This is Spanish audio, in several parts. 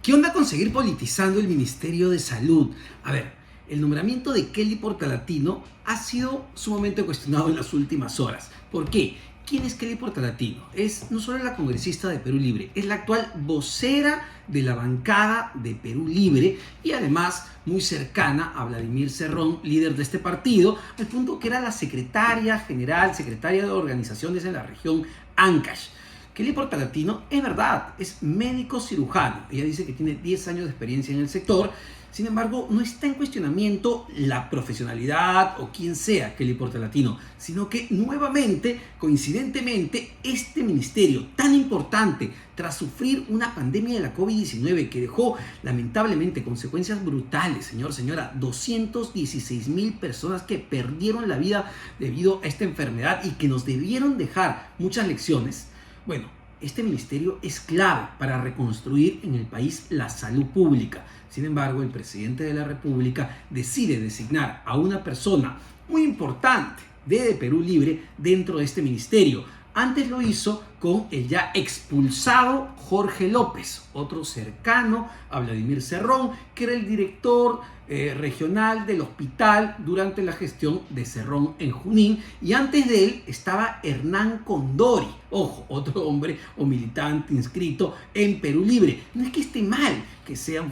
¿Qué onda con seguir politizando el Ministerio de Salud? A ver, el nombramiento de Kelly Portalatino ha sido sumamente cuestionado en las últimas horas. ¿Por qué? ¿Quién es Kelly Portalatino? Es no solo la congresista de Perú Libre, es la actual vocera de la bancada de Perú Libre y además muy cercana a Vladimir Cerrón, líder de este partido, al punto que era la secretaria general, secretaria de organizaciones en la región Ancash. Kelly Portalatino, es verdad, es médico cirujano. Ella dice que tiene 10 años de experiencia en el sector. Sin embargo, no está en cuestionamiento la profesionalidad o quién sea Kelly Portalatino, sino que nuevamente, coincidentemente, este ministerio tan importante, tras sufrir una pandemia de la COVID-19 que dejó lamentablemente consecuencias brutales, señora, 216,000 personas que perdieron la vida debido a esta enfermedad y que nos debieron dejar muchas lecciones. Bueno, este ministerio es clave para reconstruir en el país la salud pública. Sin embargo, el presidente de la República decide designar a una persona muy importante de Perú Libre dentro de este ministerio. Antes lo hizo con el ya expulsado Jorge López, otro cercano a Vladimir Cerrón, que era el director regional del hospital durante la gestión de Cerrón en Junín, y antes de él estaba Hernán Condori, ojo, otro hombre o militante inscrito en Perú Libre. No es que esté mal que sean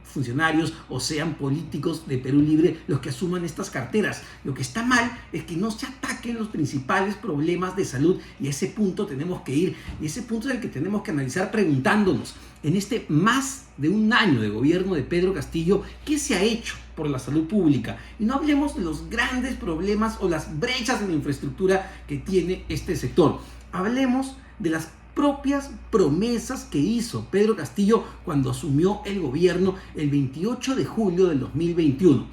funcionarios o sean políticos de Perú Libre los que asuman estas carteras. Lo que está mal es que no se ataquen los principales problemas de salud, y a ese punto tenemos que ir, y ese punto es el que tenemos que analizar preguntándonos, en este más de un año de gobierno de Pedro Castillo, ¿qué se ha hecho por la salud pública? Y no hablemos de los grandes problemas o las brechas en la infraestructura que tiene este sector. Hablemos de las propias promesas que hizo Pedro Castillo cuando asumió el gobierno el 28 de julio del 2021.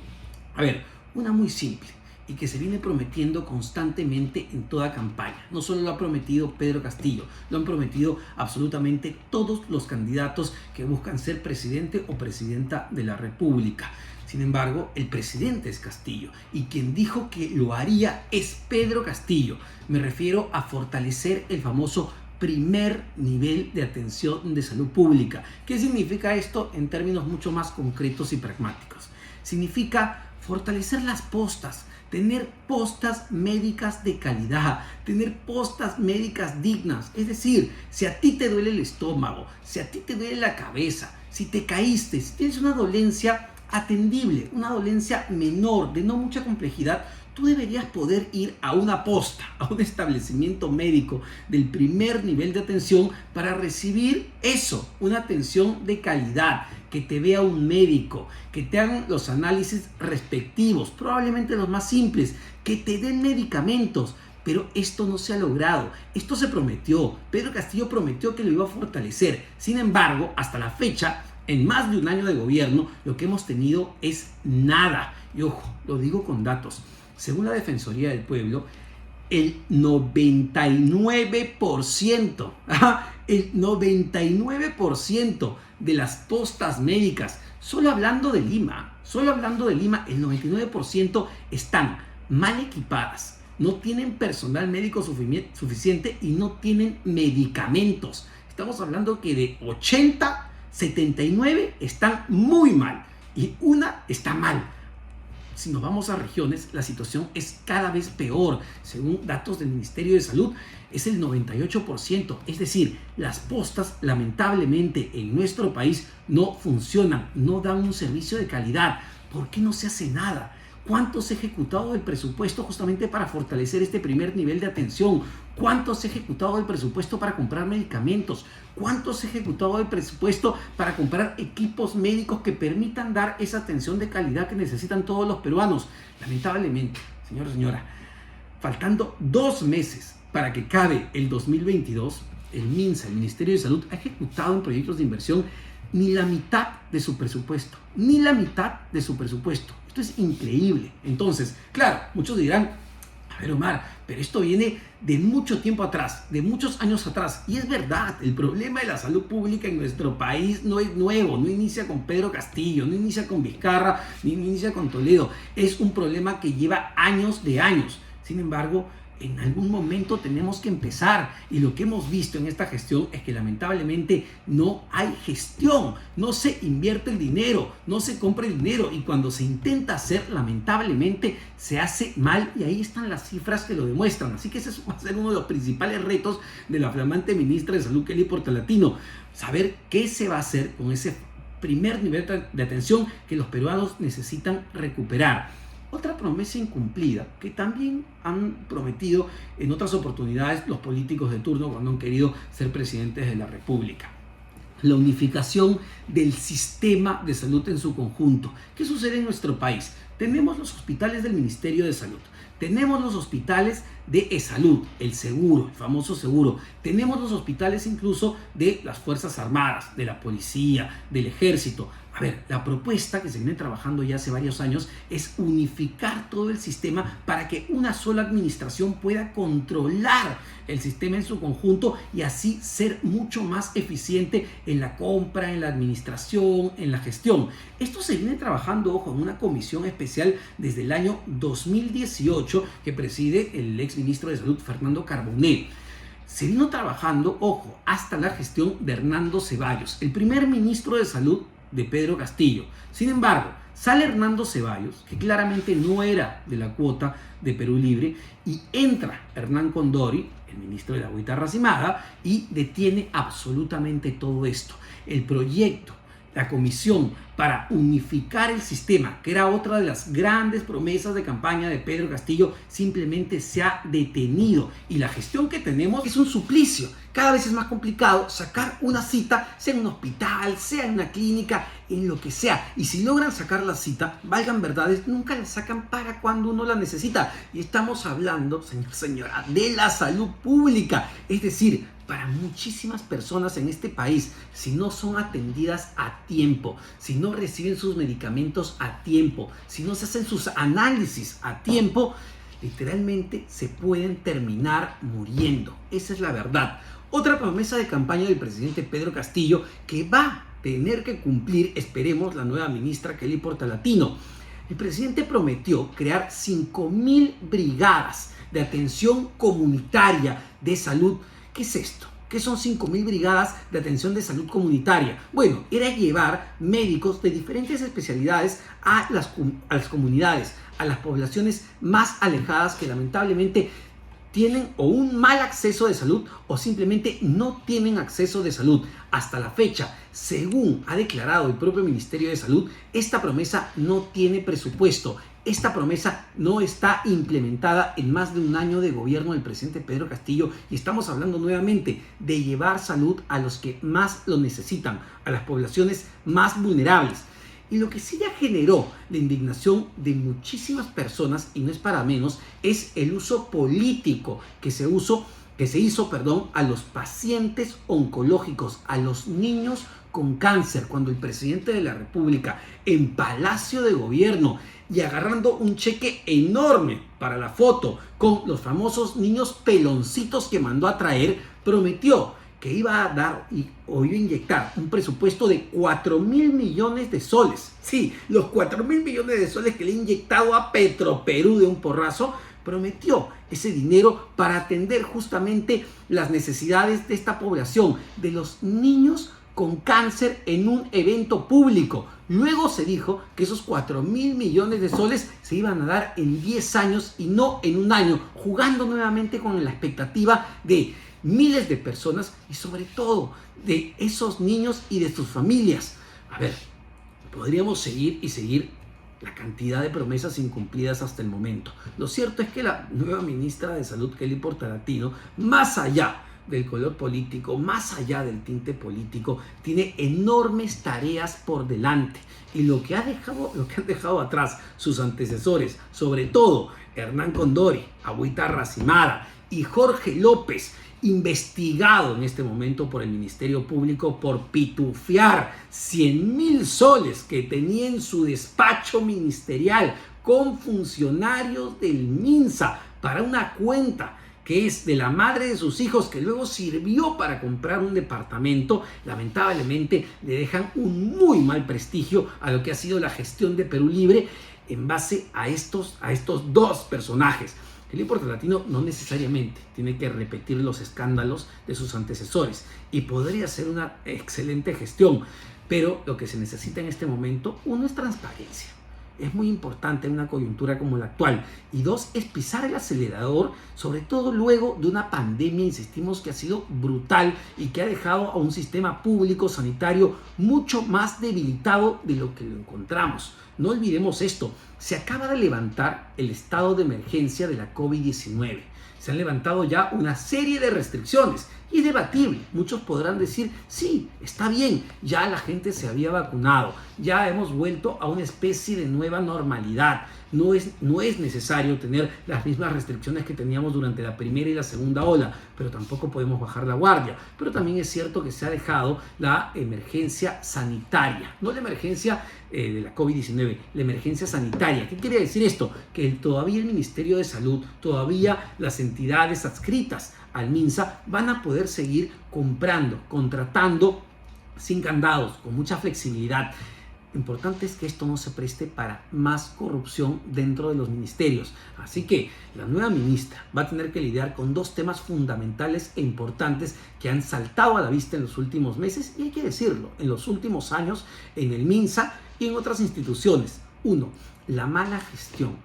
A ver, una muy simple y que se viene prometiendo constantemente en toda campaña. No solo lo ha prometido Pedro Castillo, lo han prometido absolutamente todos los candidatos que buscan ser presidente o presidenta de la República. Sin embargo, el presidente es Castillo y quien dijo que lo haría es Pedro Castillo. Me refiero a fortalecer el famoso primer nivel de atención de salud pública. ¿Qué significa esto en términos mucho más concretos y pragmáticos? Significa fortalecer las postas, tener postas médicas de calidad, tener postas médicas dignas. Es decir, si a ti te duele el estómago, si a ti te duele la cabeza, si te caíste, si tienes una dolencia atendible, una dolencia menor, de no mucha complejidad, tú deberías poder ir a una posta, a un establecimiento médico del primer nivel de atención para recibir eso, una atención de calidad, que te vea un médico, que te hagan los análisis respectivos, probablemente los más simples, que te den medicamentos. Pero esto no se ha logrado, esto se prometió, Pedro Castillo prometió que lo iba a fortalecer. Sin embargo, hasta la fecha, en más de un año de gobierno, lo que hemos tenido es nada. Y ojo, lo digo con datos. Según la Defensoría del Pueblo, el 99%, el 99% de las postas médicas, solo hablando de Lima, el 99% están mal equipadas, no tienen personal médico suficiente y no tienen medicamentos. Estamos hablando que de 80, 79 están muy mal y una está mal. Si nos vamos a regiones, la situación es cada vez peor. Según datos del Ministerio de Salud, es el 98%. Es decir, las postas, lamentablemente, en nuestro país no funcionan, no dan un servicio de calidad. ¿Por qué no se hace nada? ¿Cuánto se ha ejecutado del presupuesto justamente para fortalecer este primer nivel de atención? ¿Cuánto se ha ejecutado del presupuesto para comprar medicamentos? ¿Cuánto se ha ejecutado del presupuesto para comprar equipos médicos que permitan dar esa atención de calidad que necesitan todos los peruanos? Lamentablemente, señora, faltando 2 meses para que acabe el 2022, el MINSA, el Ministerio de Salud, ha ejecutado en proyectos de inversión ni la mitad de su presupuesto. Esto es increíble. Entonces, claro, muchos dirán, a ver, Omar, pero esto viene de mucho tiempo atrás, de muchos años atrás. Y es verdad, el problema de la salud pública en nuestro país no es nuevo, no inicia con Pedro Castillo, no inicia con Vizcarra, ni inicia con Toledo. Es un problema que lleva años de años. Sin embargo, en algún momento tenemos que empezar, y lo que hemos visto en esta gestión es que lamentablemente no hay gestión, no se invierte el dinero, no se compra el dinero, y cuando se intenta hacer, lamentablemente se hace mal, y ahí están las cifras que lo demuestran. Así que ese va a ser uno de los principales retos de la flamante ministra de Salud, Kelly Portalatino, saber qué se va a hacer con ese primer nivel de atención que los peruanos necesitan recuperar. Otra promesa incumplida que también han prometido en otras oportunidades los políticos de turno cuando han querido ser presidentes de la República: la unificación del sistema de salud en su conjunto. ¿Qué sucede en nuestro país? Tenemos los hospitales del Ministerio de Salud, tenemos los hospitales de eSalud, el seguro, el famoso seguro, tenemos los hospitales incluso de las Fuerzas Armadas, de la Policía, del Ejército. A ver, la propuesta que se viene trabajando ya hace varios años es unificar todo el sistema para que una sola administración pueda controlar el sistema en su conjunto y así ser mucho más eficiente en la compra, en la administración, en la gestión. Esto se viene trabajando, ojo, en una comisión especial desde el año 2018 que preside el exministro de Salud, Fernando Carbonell. Se vino trabajando, ojo, hasta la gestión de Hernando Ceballos, el primer ministro de Salud de Pedro Castillo. Sin embargo, sale Hernando Ceballos, que claramente no era de la cuota de Perú Libre, y entra Hernán Condori, el ministro de la Agüita Racimada, y detiene absolutamente todo esto. El proyecto, la comisión para unificar el sistema, que era otra de las grandes promesas de campaña de Pedro Castillo, simplemente se ha detenido, y la gestión que tenemos es un suplicio. Cada vez es más complicado sacar una cita, sea en un hospital, sea en una clínica, en lo que sea. Y si logran sacar la cita, valgan verdades, nunca la sacan para cuando uno la necesita. Y estamos hablando, señora, de la salud pública. Es decir, para muchísimas personas en este país, si no son atendidas a tiempo, si no reciben sus medicamentos a tiempo, si no se hacen sus análisis a tiempo, literalmente se pueden terminar muriendo. Esa es la verdad. Otra promesa de campaña del presidente Pedro Castillo que va a tener que cumplir, esperemos, la nueva ministra Kelly Portalatino. El presidente prometió crear 5.000 brigadas de atención comunitaria de salud. ¿Qué es esto? ¿Qué son 5.000 brigadas de atención de salud comunitaria? Bueno, era llevar médicos de diferentes especialidades a las comunidades, a las poblaciones más alejadas que lamentablemente tienen o un mal acceso de salud o simplemente no tienen acceso de salud. Hasta la fecha, según ha declarado el propio Ministerio de Salud, esta promesa no tiene presupuesto. Esta promesa no está implementada en más de un año de gobierno del presidente Pedro Castillo, y estamos hablando nuevamente de llevar salud a los que más lo necesitan, a las poblaciones más vulnerables. Y lo que sí ya generó la indignación de muchísimas personas, y no es para menos, es el uso político que se hizo a los pacientes oncológicos, a los niños con cáncer, cuando el presidente de la República, en Palacio de Gobierno, y agarrando un cheque enorme para la foto con los famosos niños peloncitos que mandó a traer, prometió que iba a dar o iba a inyectar un presupuesto de 4.000 millones de soles. Sí, los 4.000 millones de soles que le ha inyectado a Petroperú de un porrazo, prometió ese dinero para atender justamente las necesidades de esta población, de los niños con cáncer, en un evento público. Luego se dijo que esos 4.000 millones de soles se iban a dar en 10 años y no en un año, jugando nuevamente con la expectativa de miles de personas y sobre todo de esos niños y de sus familias. A ver, podríamos seguir y seguir la cantidad de promesas incumplidas hasta el momento. Lo cierto es que la nueva ministra de Salud, Kelly Portalatino, más allá del color político, más allá del tinte político, tiene enormes tareas por delante, y lo que han dejado atrás sus antecesores, sobre todo Hernán Condori, Agüita Racimada y Jorge López, investigado en este momento por el Ministerio Público por pitufiar 100.000 soles que tenía en su despacho ministerial con funcionarios del MINSA para una cuenta que es de la madre de sus hijos, que luego sirvió para comprar un departamento. Lamentablemente le dejan un muy mal prestigio a lo que ha sido la gestión de Perú Libre en base a estos dos personajes. Kelly Portalatino no necesariamente tiene que repetir los escándalos de sus antecesores y podría hacer una excelente gestión, pero lo que se necesita en este momento, uno, es transparencia. Es muy importante en una coyuntura como la actual. Y dos, es pisar el acelerador, sobre todo luego de una pandemia, insistimos, que ha sido brutal y que ha dejado a un sistema público sanitario mucho más debilitado de lo que lo encontramos. No olvidemos esto, se acaba de levantar el estado de emergencia de la COVID-19. Se han levantado ya una serie de restricciones y es debatible. Muchos podrán decir, sí, está bien, ya la gente se había vacunado, ya hemos vuelto a una especie de nueva normalidad. No es necesario tener las mismas restricciones que teníamos durante la primera y la segunda ola, pero tampoco podemos bajar la guardia. Pero también es cierto que se ha dejado la emergencia sanitaria, no la emergencia de la COVID-19, la emergencia sanitaria. ¿Qué quiere decir esto? Que todavía el Ministerio de Salud, todavía las entidades adscritas al MINSA van a poder seguir comprando, contratando sin candados, con mucha flexibilidad. Lo importante es que esto no se preste para más corrupción dentro de los ministerios. Así que la nueva ministra va a tener que lidiar con dos temas fundamentales e importantes que han saltado a la vista en los últimos meses y hay que decirlo, en los últimos años en el MINSA y en otras instituciones. Uno, la mala gestión,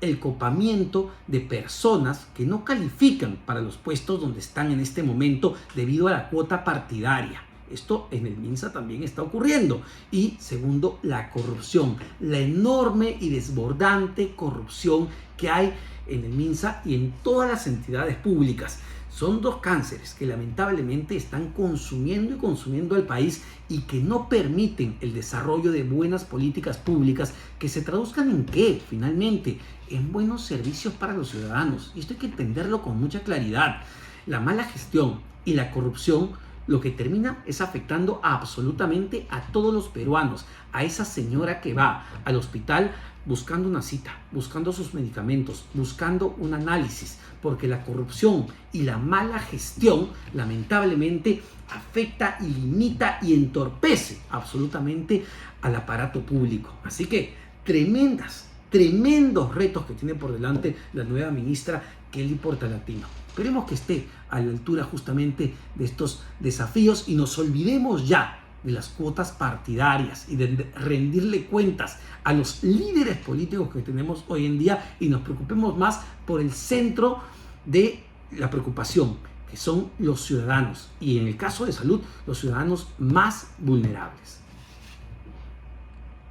el copamiento de personas que no califican para los puestos donde están en este momento debido a la cuota partidaria. Esto en el MINSA también está ocurriendo. Y segundo, la corrupción, la enorme y desbordante corrupción que hay en el MINSA y en todas las entidades públicas. Son dos cánceres que lamentablemente están consumiendo al país y que no permiten el desarrollo de buenas políticas públicas que se traduzcan en ¿qué? Finalmente, en buenos servicios para los ciudadanos. Y esto hay que entenderlo con mucha claridad. La mala gestión y la corrupción lo que termina es afectando absolutamente a todos los peruanos, a esa señora que va al hospital buscando una cita, buscando sus medicamentos, buscando un análisis, porque la corrupción y la mala gestión lamentablemente afecta y limita y entorpece absolutamente al aparato público. Así que tremendos retos que tiene por delante la nueva ministra Kelly Portalatino. Esperemos que esté a la altura justamente de estos desafíos y nos olvidemos ya de las cuotas partidarias y de rendirle cuentas a los líderes políticos que tenemos hoy en día y nos preocupemos más por el centro de la preocupación, que son los ciudadanos y en el caso de salud, los ciudadanos más vulnerables.